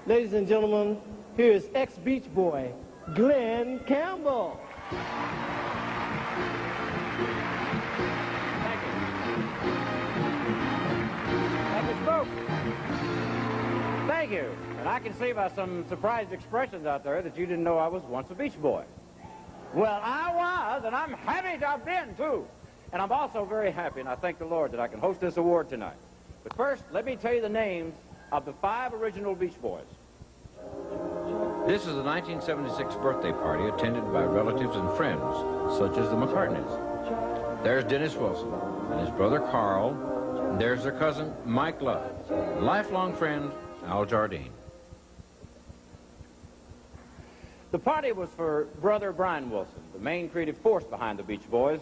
Ladies and gentlemen, here is ex-Beach Boy, Glen Campbell. Thank you. Thank you, folks. Thank you. And I can see by some surprised expressions out there that you didn't know I was once a Beach Boy. Well, I was, and I'm happy to have been, too. And I'm also very happy, and I thank the Lord that I can host this award tonight. But first, let me tell you the names of the 5 original Beach Boys. This is the 1976 birthday party attended by relatives and friends, such as the McCartneys. There's Dennis Wilson and his brother Carl, and there's their cousin Mike Love, lifelong friend Al Jardine. The party was for brother Brian Wilson, the main creative force behind the Beach Boys.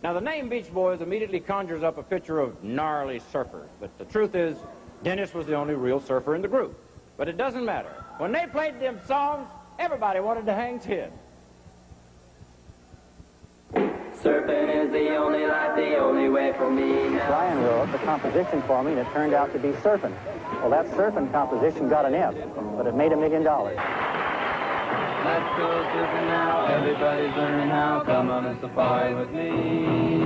Now, the name Beach Boys immediately conjures up a picture of gnarly surfers, but the truth is, Dennis was the only real surfer in the group. But it doesn't matter. When they played them songs, everybody wanted to hang 10. Surfing is the only life, the only way for me now. Brian wrote the composition for me, and it turned out to be Surfing. Well, that Surfing composition got an F, but it made $1 million. Let's go surfing now, everybody's learning how. Come on and safari with me.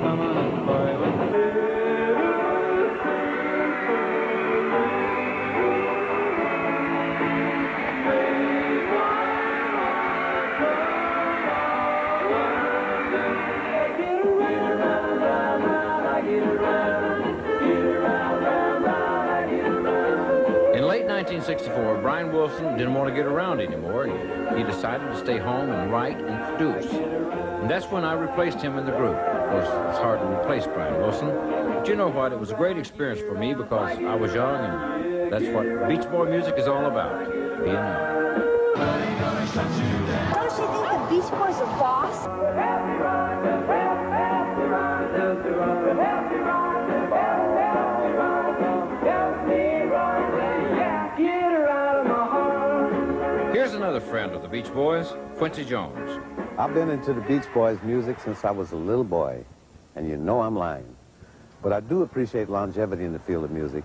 Come on and safari with me. In late 1964, Brian Wilson didn't want to get around anymore, and he decided to stay home and write and produce. And that's when I replaced him in the group. Of course, it's hard to replace Brian Wilson, but you know what? It was a great experience for me because I was young, and that's what Beach Boy music is all about, being young. Don't you think the Beach Boys are boss? Here's another friend of the Beach Boys, Quincy Jones. I've been into the Beach Boys' music since I was a little boy, and you know I'm lying. But I do appreciate longevity in the field of music,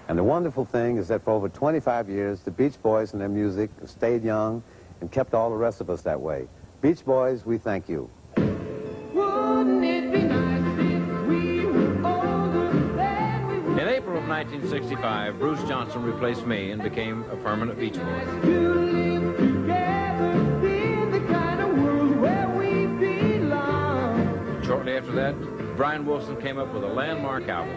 and the wonderful thing is that for over 25 years, the Beach Boys and their music have stayed young and kept all the rest of us that way. Beach Boys, we thank you. Wouldn't it be nice if we were older than we were? In April of 1965, Bruce Johnson replaced me and became a permanent Beach Boy. To live together in the kind of world where we belong. Shortly after that, Brian Wilson came up with a landmark album,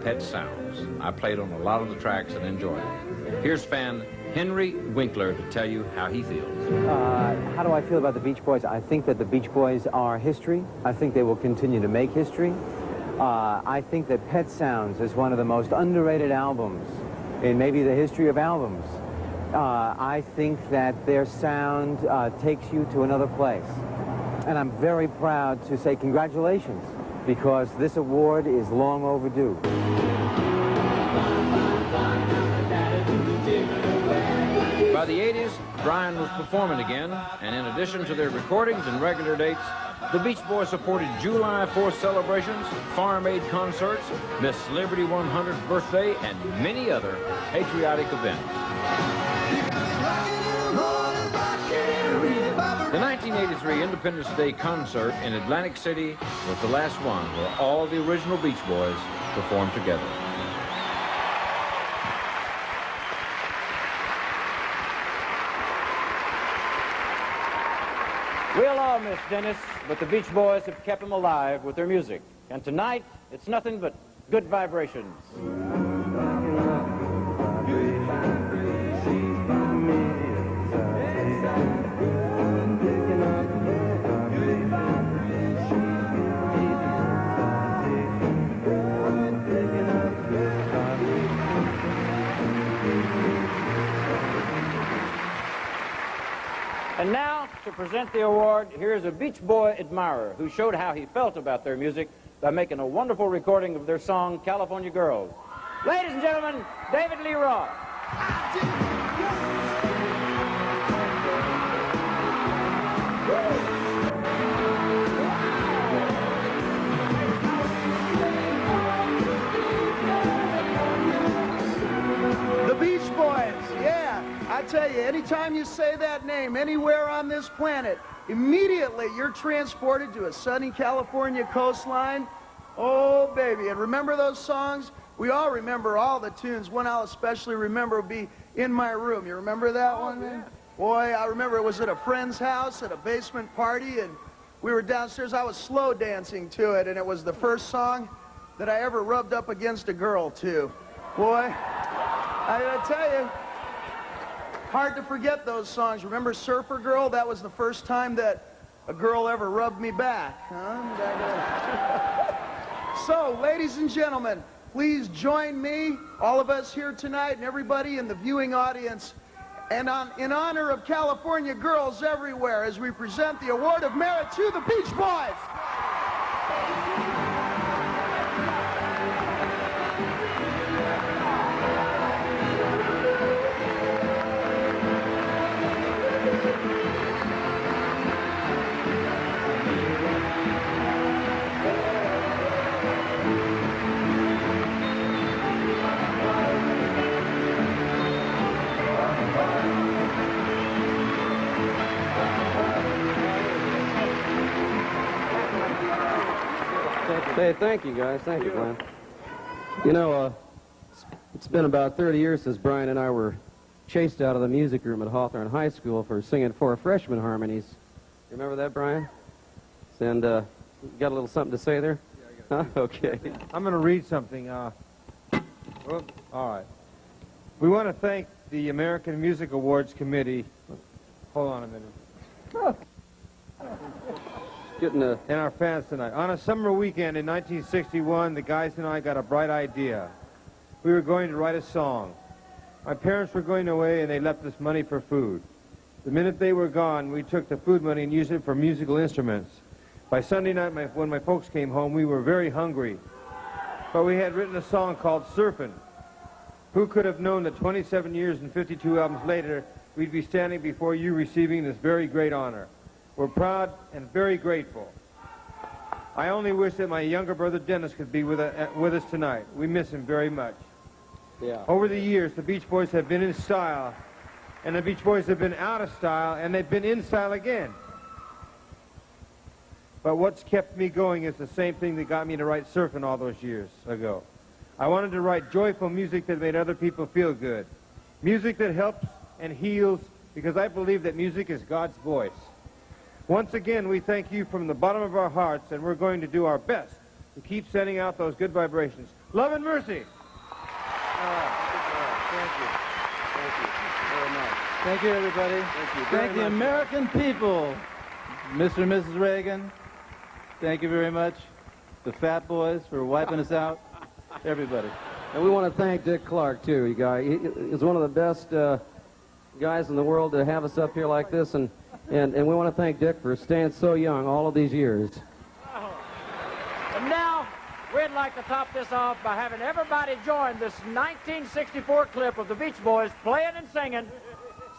Pet Sounds. I played on a lot of the tracks and enjoyed it. Here's fan Henry Winkler to tell you how he feels. How do I feel about the Beach Boys? I think that the Beach Boys are history. I think they will continue to make history. I think that Pet Sounds is one of the most underrated albums in maybe the history of albums. I think that their sound takes you to another place. And I'm very proud to say congratulations, because this award is long overdue. By the 80s, Brian was performing again, and in addition to their recordings and regular dates, the Beach Boys supported July 4th celebrations, Farm Aid concerts, Miss Liberty 100th birthday, and many other patriotic events. The 1983 Independence Day concert in Atlantic City was the last one where all the original Beach Boys performed together. We'll all miss Dennis, but the Beach Boys have kept him alive with their music. And tonight, it's nothing but good vibrations. And now, to present the award, here's a Beach Boy admirer who showed how he felt about their music by making a wonderful recording of their song, California Girls. Ladies and gentlemen, David Lee Roth. The Beach Boys, yeah. I tell you, anytime you say that name anywhere on this planet, immediately you're transported to a sunny California coastline. Oh, baby. And remember those songs? We all remember all the tunes. One I'll especially remember will be In My Room. You remember that one, man? Boy, I remember it was at a friend's house at a basement party, and we were downstairs. I was slow dancing to it, and it was the first song that I ever rubbed up against a girl, too. Boy, I gotta tell you, hard to forget those songs. Remember Surfer Girl? That was the first time that a girl ever rubbed me back. Huh? So, ladies and gentlemen, please join me, all of us here tonight, and everybody in the viewing audience, and in honor of California girls everywhere, as we present the Award of Merit to the Beach Boys. Hey, thank you, guys. Thank you, Glenn. You know, it's been about 30 years since Brian and I were chased out of the music room at Hawthorne High School for singing 4 freshman harmonies. You remember that, Brian? And you got a little something to say there? Yeah, huh? Okay. I'm going to read something. All right. We want to thank the American Music Awards Committee. Hold on a minute. And our fans tonight. On a summer weekend in 1961, the guys and I got a bright idea. We were going to write a song. My parents were going away, and they left us money for food. The minute they were gone, we took the food money and used it for musical instruments. By Sunday night, when my folks came home, we were very hungry. But we had written a song called Surfin'. Who could have known that 27 years and 52 albums later, we'd be standing before you receiving this very great honor. We're proud and very grateful. I only wish that my younger brother Dennis could be with us tonight. We miss him very much. Yeah. Over the years, the Beach Boys have been in style, and the Beach Boys have been out of style, and they've been in style again. But what's kept me going is the same thing that got me to write Surfin' all those years ago. I wanted to write joyful music that made other people feel good. Music that helps and heals, because I believe that music is God's voice. Once again, we thank you from the bottom of our hearts, and we're going to do our best to keep sending out those good vibrations. Love and mercy. Thank you. Thank you very much. Thank you, everybody. Thank the American people. Mr. and Mrs. Reagan, thank you very much. The Fat Boys for wiping us out. Everybody. And we want to thank Dick Clark, too. He's one of the best guys in the world to have us up here like this, and we want to thank Dick for staying so young all of these years. And now, we'd like to top this off by having everybody join this 1964 clip of the Beach Boys playing and singing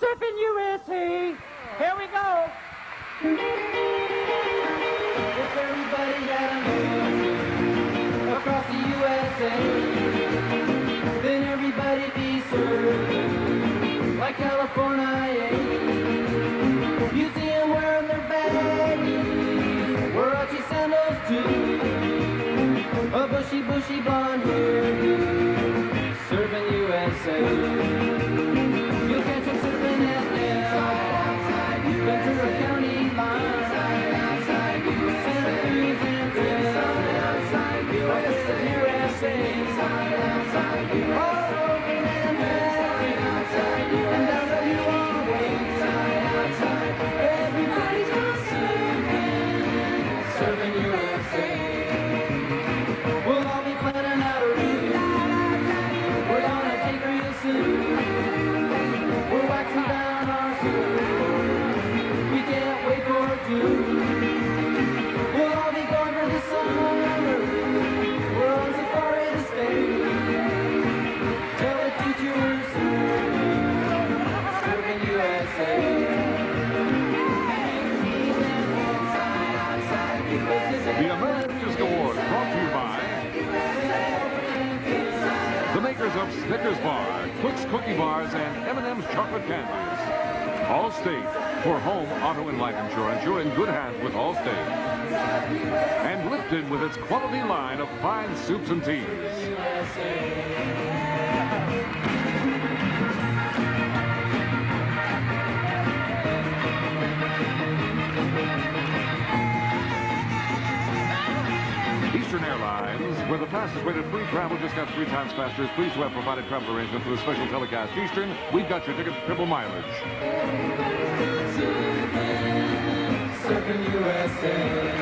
Surfin' USA. Here we go. If everybody got a move across the USA, then everybody be served like California. You see them wearing their baggies, Warachi sandals too, a bushy blonde hair, serving USA. You'll catch them surfing at Ventura County line, Santa Cruz and Trail, west of USA, all over Manhattan, and down the long way. Everybody's gonna serving USA. We'll all be planning out a route. We're gonna take real soon. We're waxing down our suit. We can't wait for June. We'll all be going for the summer. We're on safari to stay. Tell the teacher we're serving USA. The American Music Awards brought to you by the makers of Snickers Bar, Quick cookie bars, and M&M's chocolate candies. Allstate. For home, auto, and life insurance, you're in good hands with Allstate. And Lipton with its quality line of fine soups and teas. Eastern Airlines, where the fastest rated free travel just got 3 times faster, is pleased to have provided travel arrangement for the special telecast. Eastern, we've got your ticket for triple mileage. Surfing USA.